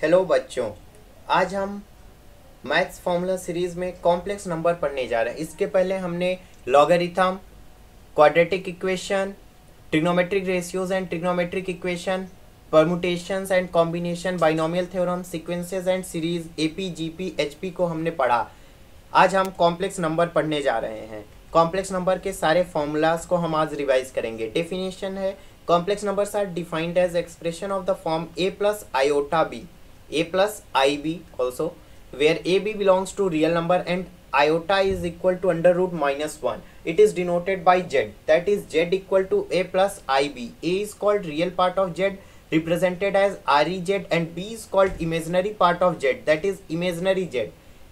Hello बच्चों, आज हम मैथ्स फॉर्मूला सीरीज में कॉम्प्लेक्स नंबर पढ़ने जा रहे हैं। इसके पहले हमने logarithm, quadratic equation, trigonometric ratios and trigonometric equation, permutations and combination, binomial theorem, sequences and series, AP, GP, HP को हमने पढ़ा। आज हम कॉम्प्लेक्स नंबर पढ़ने जा रहे हैं। कॉम्प्लेक्स नंबर के सारे फॉर्मूलाज को हम आज रिवाइज करेंगे। डेफिनेशन है, complex numbers are defined as expression of the form a plus iota b, a plus ib also, where ab belongs to real number and iota is equal to under root minus 1. It is denoted by z, that is z equal to a plus ib. A is called real part of z, represented as rez, and b is called imaginary part of z, that is imaginary z.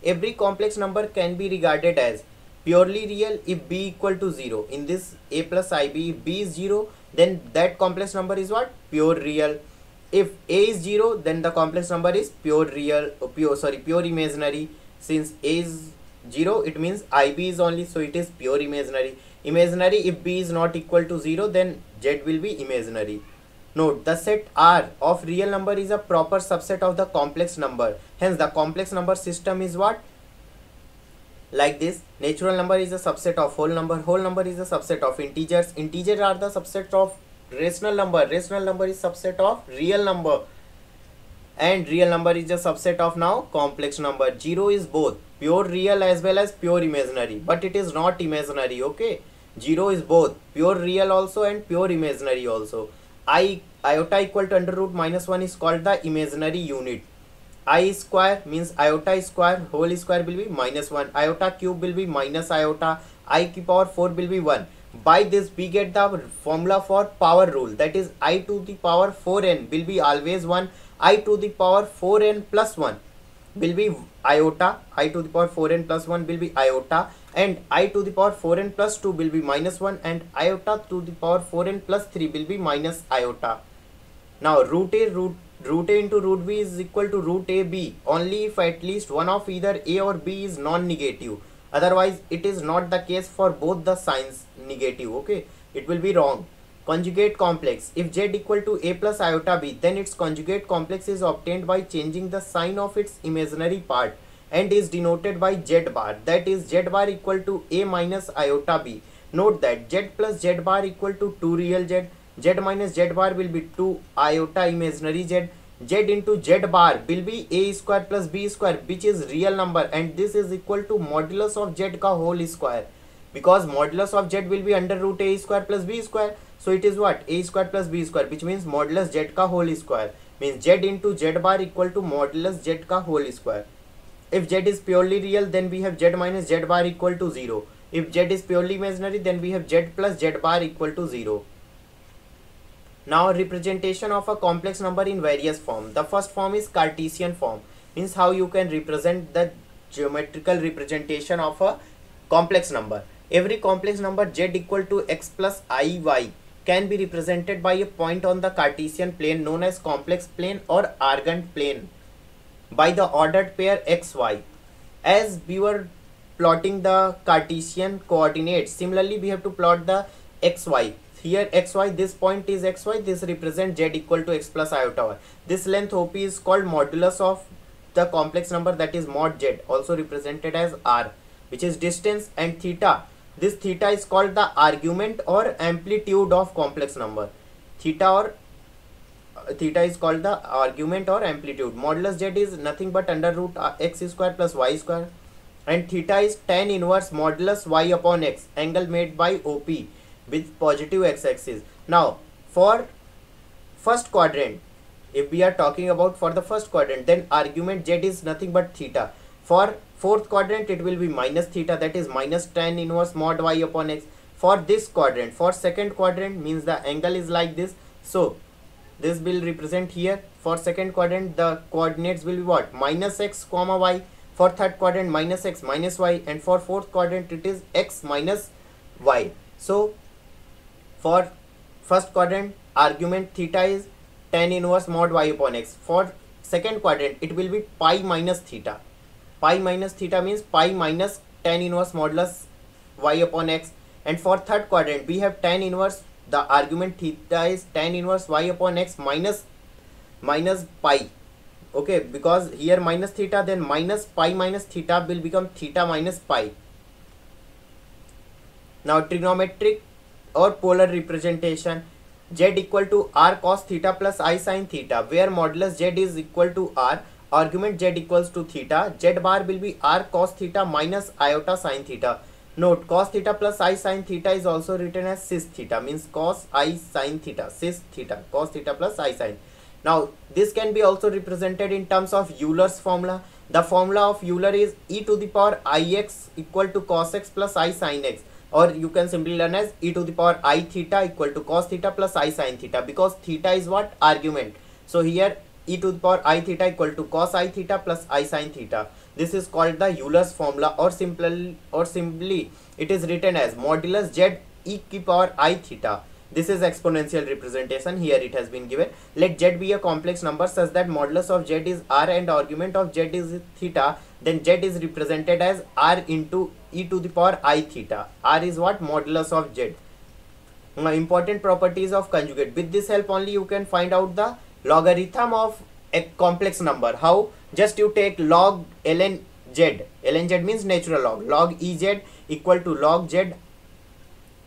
Every complex number can be regarded as purely real if b equal to 0. In this a plus ib, if b is 0, then that complex number is what? Pure real. If a is 0, then the complex number is pure real, pure imaginary. Since a is 0, it means ib is only, so it is pure imaginary. Imaginary, if b is not equal to 0, then z will be imaginary. Note, the set R of real number is a proper subset of the complex number. Hence, the complex number system is what? Like this. Natural number is a subset of whole number is a subset of integers are the subset of rational number is subset of real number, and real number is a subset of now complex number. 0 is both pure real as well as pure imaginary, but it is not imaginary. Okay, 0 is both pure real also and pure imaginary also. Iota equal to under root minus 1 is called the imaginary unit. I square means iota square, whole square will be minus 1, iota cube will be minus iota, I की power 4 will be 1. By this we get the formula for power rule, that is I to the power 4n will be always 1, I to the power 4n plus 1 will be iota, I to the power 4n plus 1 will be iota, and I to the power 4n plus 2 will be minus 1, and iota to the power 4n plus 3 will be minus iota. Now root a into root b is equal to root a b only if at least one of either a or b is non-negative. Otherwise it is not the case for both the signs negative. Okay, it will be wrong. Conjugate complex, if z equal to a plus iota b, then its conjugate complex is obtained by changing the sign of its imaginary part and is denoted by z bar, that is z bar equal to a minus iota b. Note that z plus z bar equal to 2 real z, z minus z bar will be 2 iota imaginary z, z into z bar will be a square plus b square, which is real number, and this is equal to modulus of z ka whole square, because modulus of z will be under root a square plus b square, so it is what? A square plus b square, which means modulus z ka whole square, means z into z bar equal to modulus z ka whole square. If z is purely real, then we have z minus z bar equal to 0. If z is purely imaginary, then we have z plus z bar equal to 0. Now representation of a complex number in various form. The first form is Cartesian form, means how you can represent the geometrical representation of a complex number. Every complex number z equal to x plus iy can be represented by a point on the Cartesian plane known as complex plane or Argand plane by the ordered pair xy. As we were plotting the Cartesian coordinates, similarly we have to plot the xy. Here xy, this point is xy, this represents z equal to x plus iota y. This length OP is called modulus of the complex number, that is mod z, also represented as r, which is distance, and theta. This theta is called the argument or amplitude of complex number. Theta is called the argument or amplitude. Modulus z is nothing but under root x square plus y square, and theta is tan inverse modulus y upon x, angle made by OP with positive x-axis. Now for first quadrant, if we are talking about for the first quadrant, then argument z is nothing but theta. For fourth quadrant it will be minus theta, that is minus tan inverse mod y upon x. For this quadrant, for second quadrant, means the angle is like this, so this will represent here. For second quadrant the coordinates will be what? Minus x comma y. For third quadrant minus x minus y, and for fourth quadrant it is x minus y. So for first quadrant argument theta is tan inverse mod y upon x. For second quadrant it will be pi minus theta. Pi minus theta means pi minus tan inverse modulus y upon x. And for third quadrant we have tan inverse, the argument theta is tan inverse y upon x minus pi. Okay, because here minus theta, then minus pi minus theta will become theta minus pi. Now trigonometric or polar representation, z equal to r cos theta plus I sin theta, where modulus z is equal to r, argument z equals to theta, z bar will be r cos theta minus iota sin theta. Note, cos theta plus I sin theta is also written as cis theta, means cos I sin theta, cis theta, cos theta plus I sin. Now this can be also represented in terms of Euler's formula. The formula of Euler is e to the power ix equal to cos x plus I sin x, or you can simply learn as e to the power I theta equal to cos theta plus I sin theta, because theta is what? Argument. So here e to the power I theta equal to cos I theta plus I sin theta. This is called the Euler's formula, or simply it is written as modulus z e to the power I theta. This is exponential representation. Here it has been given. Let z be a complex number such that modulus of z is r and argument of z is theta. Then z is represented as r into e to the power I theta. R is what? Modulus of z. Now important properties of conjugate. With this help only you can find out the logarithm of a complex number. How? Just you take log ln z. Ln z means natural log. Log ez equal to log z,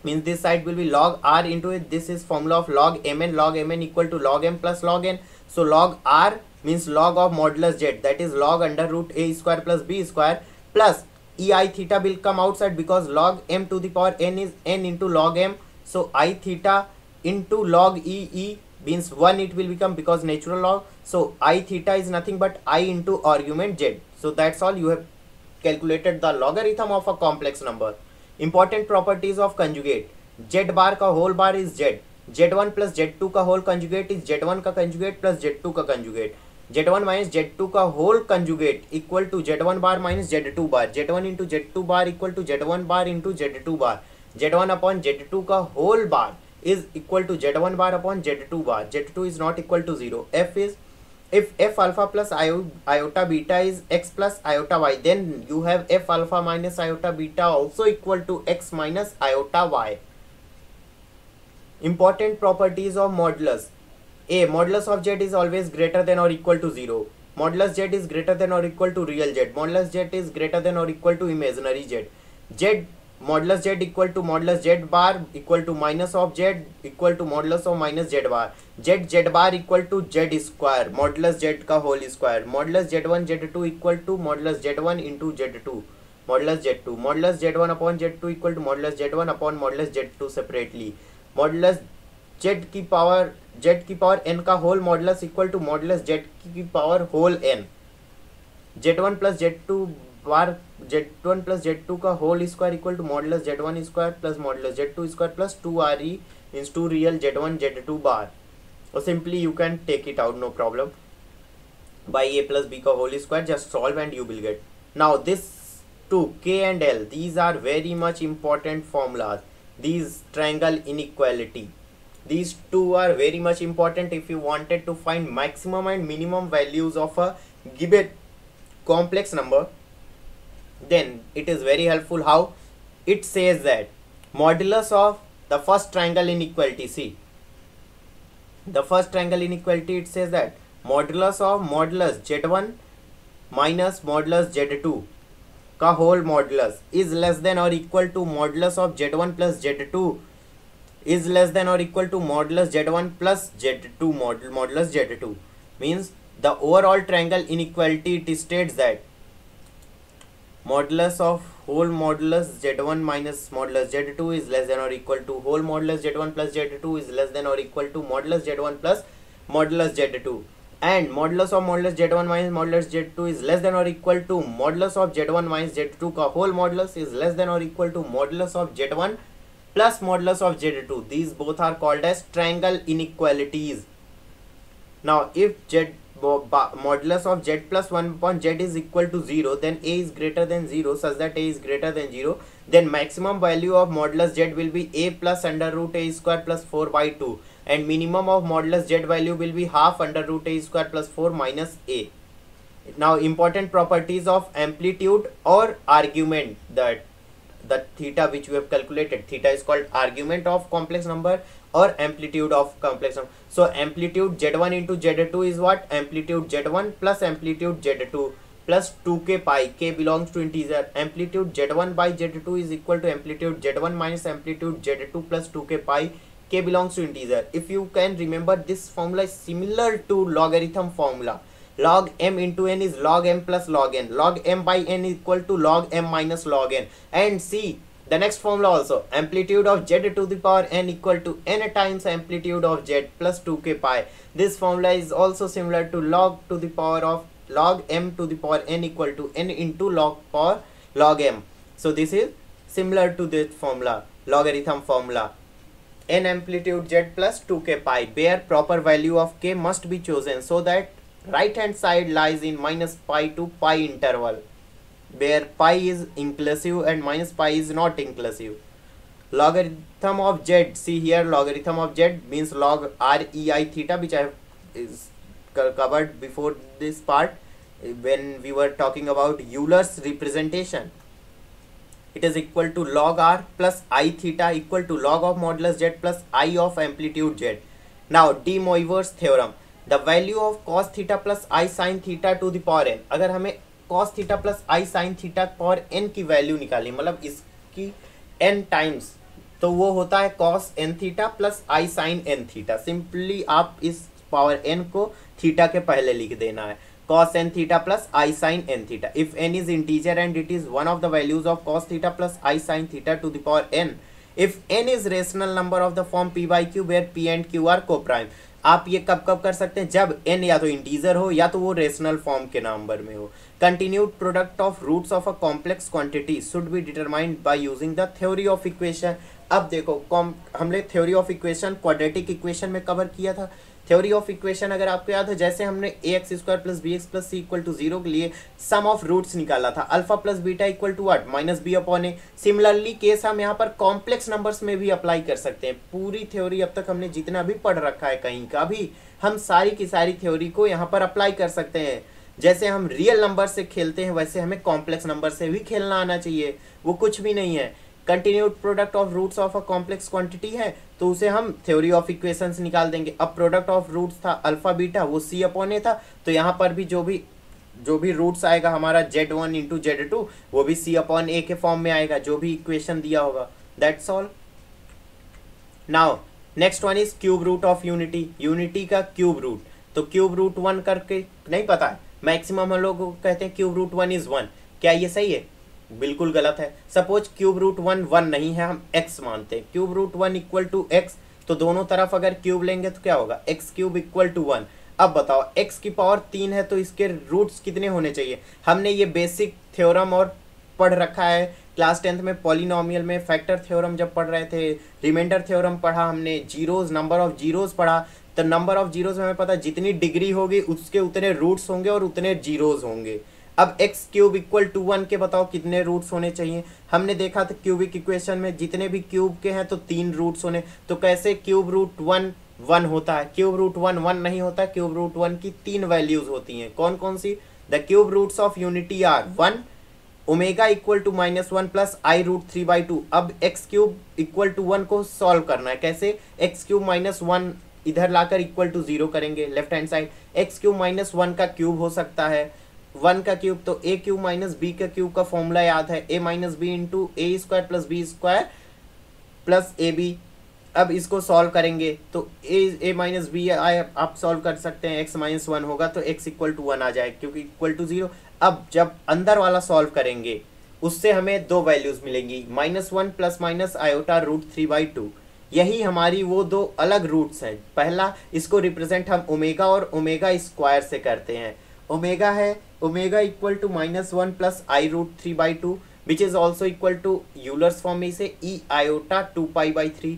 means this side will be log r into it. This is formula of log mn. Log mn equal to log m plus log n. So log r means log of modulus z, that is log under root a square plus b square, plus ei theta will come outside because log m to the power n is n into log m. So I theta into log e means 1 it will become, because natural log. So I theta is nothing but I into argument z. So that's all. You have calculated the logarithm of a complex number. Important properties of conjugate. Z bar का whole bar is z. Z1 plus Z2 का whole conjugate is Z1 का conjugate plus Z2 का conjugate. Z1 minus Z2 का whole conjugate equal to Z1 bar minus Z2 bar. Z1 into Z2 bar equal to Z1 bar into Z2 bar. Z1 upon Z2 का whole bar is equal to Z1 bar upon Z2 bar. Z2 is not equal to 0. F is, if f alpha plus iota beta is x plus iota y, then you have f alpha minus iota beta also equal to x minus iota y. Important properties of modulus. A. Modulus of z is always greater than or equal to 0. Modulus z is greater than or equal to real z. Modulus z is greater than or equal to imaginary z. Z modulus z equal to modulus z bar equal to minus of z equal to modulus of minus z bar. Z bar equal to z square, modulus z का whole square. Modulus z1 z2 equal to modulus z1 into z2, modulus z2. Modulus z1 upon z2 equal to modulus z1 upon modulus z2 separately. Modulus z की power n का whole modulus equal to modulus z की power whole n. z1 plus z2 बार z1 plus z2 का whole square equal to modulus z1 square plus modulus z2 square plus 2re means 2 real z1 z2 bar. Or simply you can take it out, no problem. By a plus b का whole square, just solve and you will get. Now this 2 k and l, these are very much important formulas. These triangle inequality, these two are very much important if you wanted to find maximum and minimum values of a given complex number. Then it is very helpful. How? It says that modulus of the first triangle inequality, see the first triangle inequality, it says that modulus of modulus z1 minus modulus z2 का whole modulus is less than or equal to modulus of z1 plus z2 is less than or equal to modulus z1 plus z2 modulus z2. Means the overall triangle inequality, it states that modulus of whole modulus z1 minus modulus z2 is less than or equal to whole modulus z1 plus z2 is less than or equal to modulus z1 plus modulus z2, and modulus of modulus z1 minus modulus z2 is less than or equal to modulus of z1 minus z2 का whole modulus is less than or equal to modulus of z1 plus modulus of z2. These both are called as triangle inequalities. Now if modulus of z plus 1 upon z is equal to 0, then a is greater than 0, such that a is greater than 0, then maximum value of modulus z will be a plus under root a square plus 4 by 2, and minimum of modulus z value will be half under root a square plus 4 minus a. Now important properties of amplitude or argument, that the theta which we have calculated, theta is called argument of complex number, or amplitude of complex number. So amplitude Z1 into Z2 is what? Amplitude Z1 plus amplitude Z2 plus 2k pi. K belongs to integer. Amplitude Z1 by Z2 is equal to amplitude Z1 minus amplitude Z2 plus 2k pi. K belongs to integer. If you can remember, this formula is similar to logarithm formula. Log m into n is log m plus log n. Log m by n is equal to log m minus log n. And see the next formula also. Amplitude of z to the power n equal to n times amplitude of z plus 2k pi. This formula is also similar to log to the power of log m to the power n equal to n into log power log m. So this is similar to this formula, logarithm formula. N amplitude z plus 2k pi, where proper value of k must be chosen so that right hand side lies in minus pi to pi interval, where pi is inclusive and minus pi is not inclusive. Logarithm of z, see here, logarithm of z means log rei theta, which I have is covered before this part when we were talking about Euler's representation. It is equal to log r plus I theta equal to log of modulus z plus I of amplitude z. Now De Moivre's theorem, the value of cos theta plus I sin theta to the power n. अगर हमें cos theta plus I sin theta power n की value निकाली, मतलब इसकी n times, तो वो होता है cos n theta plus I sin n theta. Simply आप इस पावर n को थीटा के पहले लिख देना है, cos n theta plus I sin n theta. If n is integer and it is one of the values of cos theta plus I sin theta to the power n, if n is rational number of the form p by q where p and q are co-prime. आप ये कब कब कर सकते हैं? जब n या तो इंटीजर हो या तो वो रेशनल फॉर्म के नंबर में हो. Continued product of roots of a complex quantity should be determined by using the theory of equation. अब देखो, हमने theory of equation quadratic equation में कवर किया था. थ्योरी ऑफ इक्वेशन अगर आपको याद है, जैसे हमने ax square plus B X plus C equal to 0 के लिए सम ऑफ रूट्स निकाला था, alpha plus beta equal to what? Minus B upon A. Similarly case हम यहाँ पर कॉम्प्लेक्स नंबर्स में भी अप्लाई कर सकते हैं. पूरी थ्योरी अब तक हमने जितना भी पढ़ रखा है कहीं का भी, हम सारी की सारी थ्योरी को यहाँ पर अप्लाई कर सकते हैं. जैसे हम रियल नंबर से खेलते हैं वैसे हमें कॉम्प्लेक्स नंबर से भी खेलना आना चाहिए. वो कुछ भी नहीं है. Continued product of roots of a complex quantity है तो उसे हम थ्योरी ऑफ इक्वेशंस निकाल देंगे. अब प्रोडक्ट ऑफ रूट्स था अल्फा बीटा, वो सी अपॉन ए था, तो यहाँ पर भी जो भी रूट्स आएगा हमारा z1 इंटू z2 वो भी सी अपॉन ए के फॉर्म में आएगा, जो भी इक्वेशन दिया होगा. That's all. Now next one is cube root of unity. Unity का क्यूब रूट, तो क्यूब रूट 1 करके नहीं पता है, मैक्सिमम हम लोग कहते हैं क्यूब रूट 1 इज 1. क्या ये सही है? बिल्कुल गलत है. सपोज क्यूब रूट 1 1 नहीं है, हम x मानते हैं. Cube root 1 equal to X, तो दोनों तरफ अगर क्यूब लेंगे तो क्या होगा? X cube equal to 1. अब बताओ x की पावर 3 है तो इसके रूट्स कितने होने चाहिए? हमने ये बेसिक थ्योरम और पढ़ रखा है क्लास 10th में. पॉलिनोमियल में फैक्टर थ्योरम जब पढ़ रहे थे, रिमाइंडर थ्योरम पढ़ा हमने, जीरोज, नंबर ऑफ जीरोज पढ़ा. तो नंबर ऑफ जीरोज में हमें पता जितनी डिग्री होगी उसके उतने रूट्स होंगे और उतने जीरोज होंगे. अब x क्यूब इक्वल टू 1 के बताओ कितने रूट्स होने चाहिए? हमने देखा था क्यूबिक इक्वेशन में जितने भी क्यूब के हैं तो 3 रूट्स होने. तो कैसे क्यूब रूट 1 1 होता है? क्यूब रूट 1 1 नहीं होता. क्यूब रूट 1 की 3 वैल्यूज होती हैं. कौन कौन सी? The cube roots of unity are 1, omega equal to -1 plus i root 3/2. अब x क्यूब इक्वल टू 1 को सॉल्व करना है. कैसे? x क्यूब -1 इधर लाकर इक्वल टू 0 करेंगे left hand side. x cube -1 का क्यूब हो सकता है 1 का क्यूब, तो a क्यूब माइनस बी का क्यूब का फॉर्मूला याद है, a minus B into A square plus B square plus A B. अब इसको सॉल्व करेंगे तो a माइनस बी आप सॉल्व कर सकते हैं. x माइनस 1 होगा तो x इक्वल टू 1 आ जाएगा क्योंकि इक्वल टू 0. अब जब अंदर वाला सॉल्व करेंगे उससे हमें 2 वैल्यूज मिलेंगी, -1 प्लस माइनस आयोटा रूट 3/2. यही हमारी वो 2 अलग रूट्स हैं. पहला इसको रिप्रेजेंट हम ओमेगा और ओमेगा स्क्वायर से करते हैं. ओमेगा है omega equal to -1 plus i root 3/2 which is also equal to Euler's form में इसे e iota 2π/3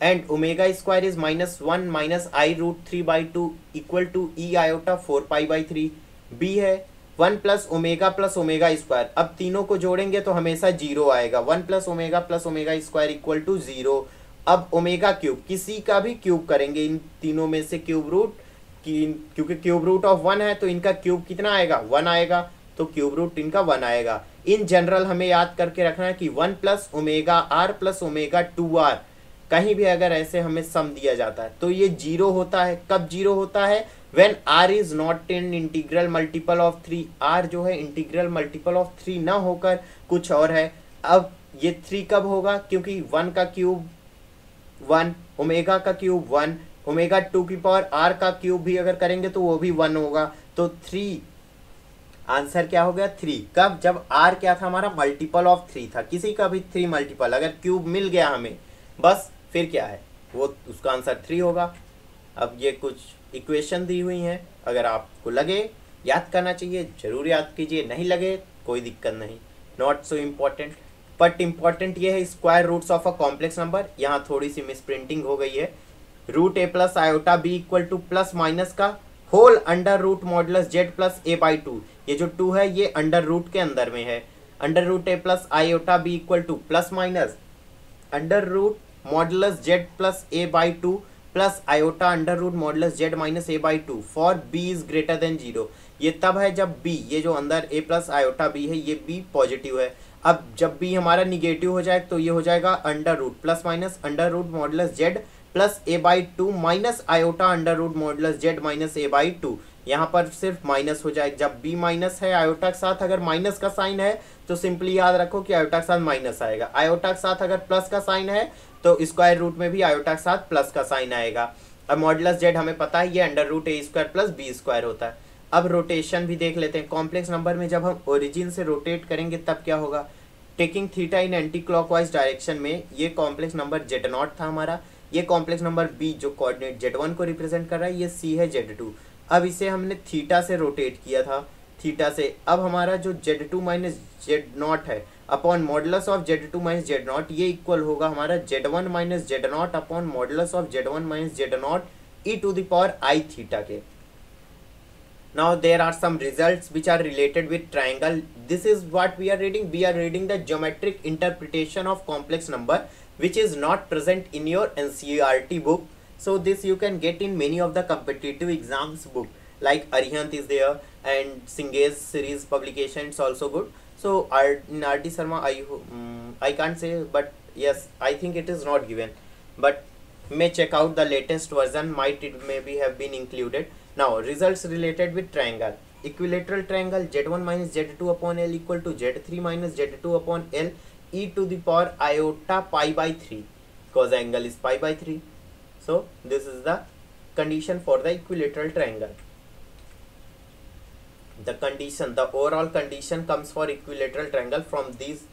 and omega square is -1 minus i root 3/2 equal to e iota 4π/3. B है 1 plus omega square. अब तीनों को जोड़ेंगे तो हमेशा 0 आएगा. 1 plus omega square equal to 0. अब ओमेगा क्यूब, किसी का भी क्यूब करेंगे इन तीनों में से क्यूब रूट, क्योंकि क्यूब रूट ऑफ 1 है तो इनका क्यूब कितना आएगा? 1 आएगा, तो क्यूब रूट इनका 1 आएगा. इन जनरल हमें याद करके रखना है कि 1 plus omega R plus omega 2r कहीं भी अगर ऐसे हमें सम दिया जाता है तो ये जीरो होता है। कब जीरो होता है? When R is not in integral multiple of 3। R जो है इंटीग्रल मल्टीपल ऑफ 3 ना होकर कुछ और है। अब ये 3 कब होगा? क्योंकि 1 का क्यूब 1, ओमेगा का क्यूब 1, ओमेगा 2 की पावर आर का क्यूब भी अगर करेंगे तो वो भी 1 होगा। तो 3 आंसर क्या हो गया? 3। कब? जब आर क्या था हमारा? मल्टीपल ऑफ 3 था। किसी का भी 3 मल्टीपल अगर क्यूब मिल गया हमें, बस फिर क्या है वो, उसका आंसर 3 होगा। अब ये कुछ इक्वेशन दी हुई हैं, अगर आपको लगे याद करना चाहिए जरूर याद कीजिए, नहीं लगे कोई दिक्कत नहीं, not so important. But important ये है square roots of a complex number. यहाँ थोड़ी सी मिस प्रिंटिंग हो गई है। Root A plus iota B equal to plus minus का whole under root modulus Z plus A by 2। ये जो 2 है ये अंडर रूट के अंदर में है। Under root A plus iota B equal to plus minus under root modulus Z plus A by 2 plus iota under root modulus Z minus A by 2 for B is greater than 0। ये तब है जब B, ये जो अंदर ए plus iota B है, ये B positive है। अब जब बी हमारा निगेटिव हो जाए तो ये हो जाएगा under root plus minus under root modulus Z plus A by 2 minus iota under root modulus Z minus A by 2। यहाँ पर सिर्फ माइनस हो जाएगा। जब बी माइनस है आयोटा के साथ, अगर माइनस का साइन है तो सिंपली याद रखो कि आयोटा के साथ माइनस आएगा। आयोटा के साथ अगर प्लस का साइन है तो स्क्वायर रूट में भी आयोटा के साथ प्लस का साइन आएगा। अब मॉडुलस जेड हमें पता है ये अंडर रूट ए स्क्वायर प्लस बी स्क्वायर होता है। अब रोटेशन भी देख लेते हैं। कॉम्प्लेक्स नंबर में जब हम ओरिजिन से रोटेट करेंगे तब क्या होगा? Taking theta in anti clockwise direction में ये कॉम्प्लेक्स नंबर जेड नॉट था हमारा। ये कॉम्प्लेक्स नंबर बी जो कोऑर्डिनेट जेड1 को रिप्रेजेंट कर रहा है, ये सी है जेड2। अब इसे हमने थीटा से रोटेट किया था, थीटा से। अब हमारा जो जेड2 माइनस जेड नॉट है upon modulus of Z two minus Z naught, ये इक्वल होगा हमारा Z one minus Z naught upon modulus of Z one minus Z naught e to the power i theta के। Now there are some results which are related with triangle. This is what we are reading. We are reading the geometric interpretation of complex number which is not present in your NCERT book. So this you can get in many of the competitive exams book, like Arihant is there and Singh's series publication is also good. So in RD Sharma I can't say, but yes I think it is not given, but may check out the latest version, might it maybe have been included. Now results related with triangle. Equilateral triangle z1 minus z2 upon L equal to z3 minus z2 upon L e to the power iota pi by 3 cos angle is pi by 3. So this is the condition for the equilateral triangle. The condition, the overall condition comes for equilateral triangle from this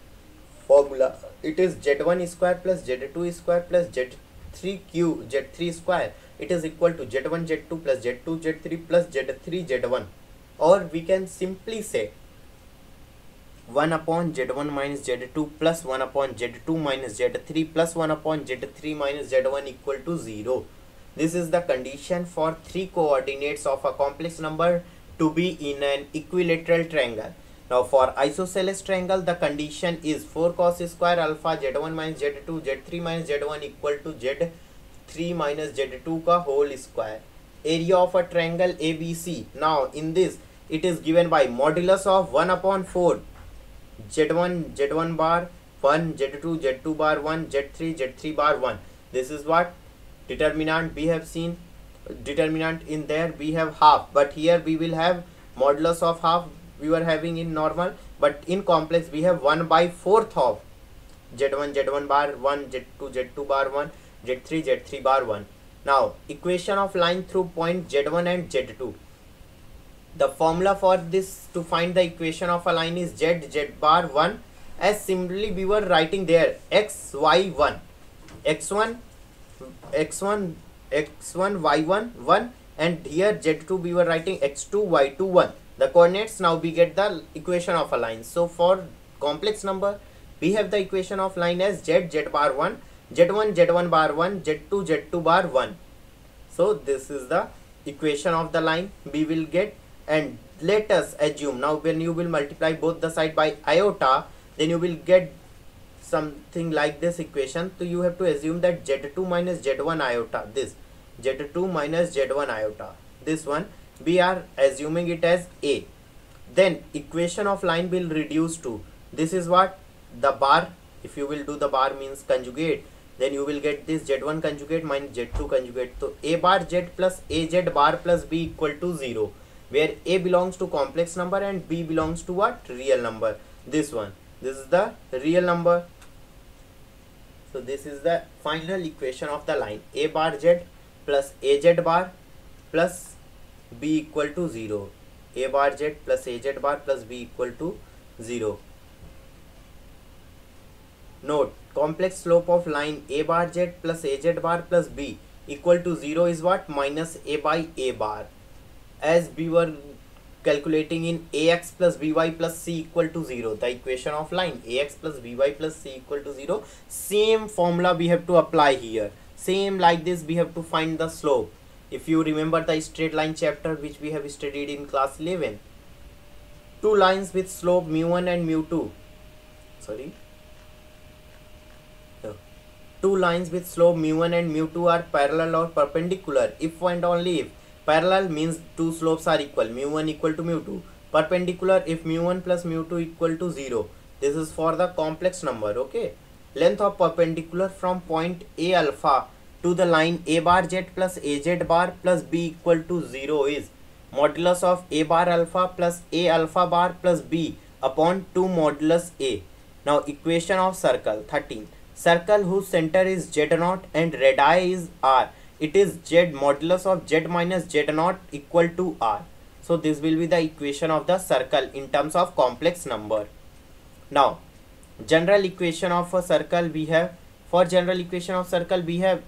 formula. It is z1 square plus z2 square plus z3 cube z3 square. It is equal to z1 z2 plus z2 z3 plus z3 z1, or we can simply say 1 upon z1 minus z2 plus 1 upon z2 minus z3 plus 1 upon z3 minus z1 equal to 0. This is the condition for 3 coordinates of a complex number to be in an equilateral triangle. Now for isosceles triangle the condition is 4 cos square alpha z1 minus z2 z3 minus z1 equal to z3 minus z2 का whole square. Area of a triangle ABC. Now in this it is given by modulus of 1 upon 4 z1 z1 bar 1 z2 z2 bar 1 z3 z3 bar 1. This is what determinant we have seen. Determinant in there we have half, but here we will have modulus of half we were having in normal, but in complex we have 1 by 4th of z1 z1 bar 1 z2 z2 bar 1 z3 z3 bar 1. Now equation of line through point z1 and z2. The formula for this to find the equation of a line is z bar 1, as simply we were writing there x y1 x1 y1 1, and here z2 we were writing x2 y2 1. The coordinates, now we get the equation of a line. So for complex number we have the equation of line as z bar 1 z1 z1 bar 1 z2 z2 bar 1. So this is the equation of the line we will get. And let us assume, now when you will multiply both the side by iota, then you will get something like this equation. So you have to assume that z2 minus z1 iota, this z2 minus z1 iota, this one we are assuming it as a. Then equation of line will reduce to, this is what the bar, if you will do the bar means conjugate, then you will get this Z1 conjugate minus Z2 conjugate. So A bar Z plus AZ bar plus B equal to 0, where A belongs to complex number and B belongs to what? Real number. This one, this is the real number. So this is the final equation of the line A bar Z plus AZ bar plus B equal to 0. A bar Z plus AZ bar plus B equal to 0. Note, complex slope of line A bar Z plus AZ bar plus B equal to 0 is what? Minus A by A bar. As we were calculating in AX plus BY plus C equal to 0, the equation of line AX plus BY plus C equal to 0, same formula we have to apply here. Same like this we have to find the slope. If you remember the straight line chapter which we have studied in class 11, two lines with slope mu1 and mu2, two lines with slope mu1 and mu2 are parallel or perpendicular if and only if. Parallel means two slopes are equal, mu1 equal to mu2. Perpendicular if mu1 plus mu2 equal to 0. This is for the complex number, okay. Length of perpendicular from point A alpha to the line A bar Z plus AZ bar plus B equal to 0 is modulus of A bar alpha plus A alpha bar plus B upon 2 modulus A. Now equation of circle 13. Circle whose center is Z0 and radii is R. It is Z modulus of Z minus Z0 equal to R. So this will be the equation of the circle in terms of complex number. Now general equation of a circle we have, for general equation of circle we have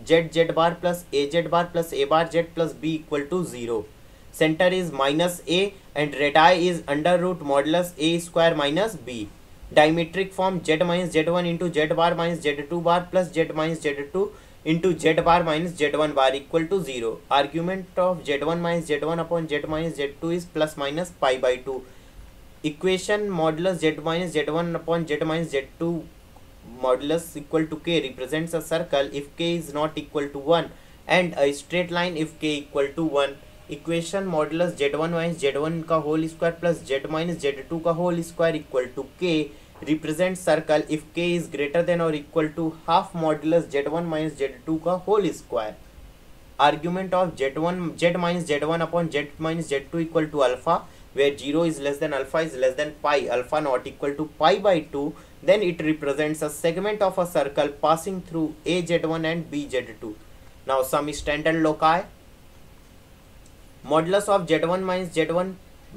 Z bar plus AZ bar plus A bar Z plus B equal to 0. Center is minus A and radii is under root modulus A square minus B. Diametric form Z minus Z1 into Z bar minus Z2 bar plus Z minus Z2 into Z bar minus Z1 bar equal to 0. Argument of Z1 minus Z1 upon Z minus Z2 is plus minus pi by 2. Equation modulus Z minus Z1 upon Z minus Z2 modulus equal to K represents a circle if K is not equal to 1 and a straight line if K equal to 1. Equation modulus Z1 minus Z1 का whole square plus Z minus Z2 का whole square equal to K represents circle if K is greater than or equal to half modulus Z1 minus Z2 का whole square. Argument of Z minus Z1 upon Z minus Z2 equal to alpha, where 0 is less than alpha is less than pi, alpha not equal to pi by 2, then it represents a segment of a circle passing through A Z1 and B Z2. Now some standard loci. Modulus of Z1 minus Z1,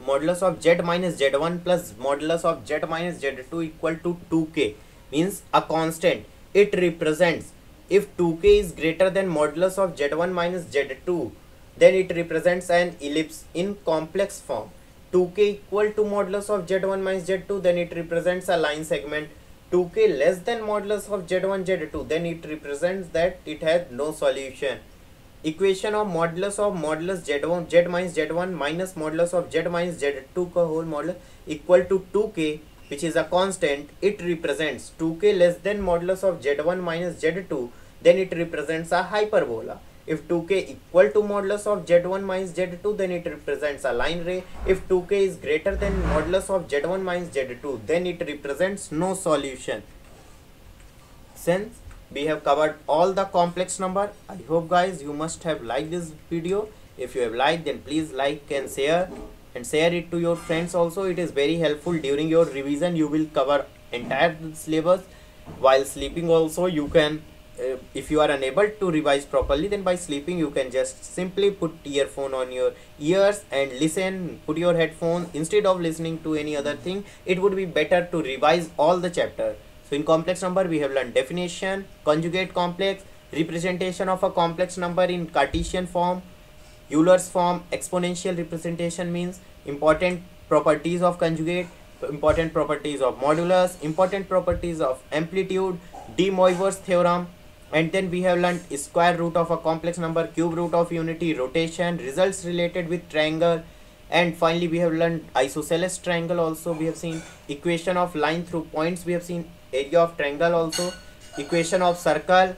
modulus of Z minus Z1 plus modulus of Z minus Z2 equal to 2K means a constant. It represents if 2K is greater than modulus of Z1 minus Z2, then it represents an ellipse in complex form. 2K equal to modulus of Z1 minus Z2, then it represents a line segment. 2K less than modulus of Z1 Z2, then it represents that it has no solution. Equation of modulus Z1 Z minus Z1 minus modulus of Z minus Z2 का whole modulus equal to 2K, which is a constant. It represents 2K less than modulus of Z1 minus Z2, then it represents a hyperbola. If 2K equal to modulus of Z1 minus Z2, then it represents a line ray. If 2K is greater than modulus of Z1 minus Z2, then it represents no solution. Since we have covered all the complex number, I hope guys you must have liked this video. If you have liked, then please like and share it to your friends also. It is very helpful during your revision. You will cover entire syllabus. While sleeping also you can, if you are unable to revise properly, then by sleeping you can just simply put earphone on your ears and listen, put your headphone instead of listening to any other thing. It would be better to revise all the chapter. So in complex number we have learned definition, conjugate complex, representation of a complex number in Cartesian form, Euler's form, exponential representation means, important properties of conjugate, important properties of modulus, important properties of amplitude, de Moivre's theorem, and then we have learned square root of a complex number, cube root of unity, rotation, results related with triangle, and finally we have learned isosceles triangle also we have seen, equation of line through points we have seen, area of triangle also, equation of circle,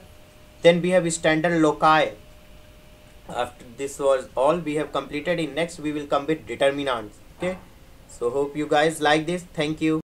then we have standard loci. After this was all we have completed. In next we will come with determinants. Okay, so hope you guys like this. Thank you.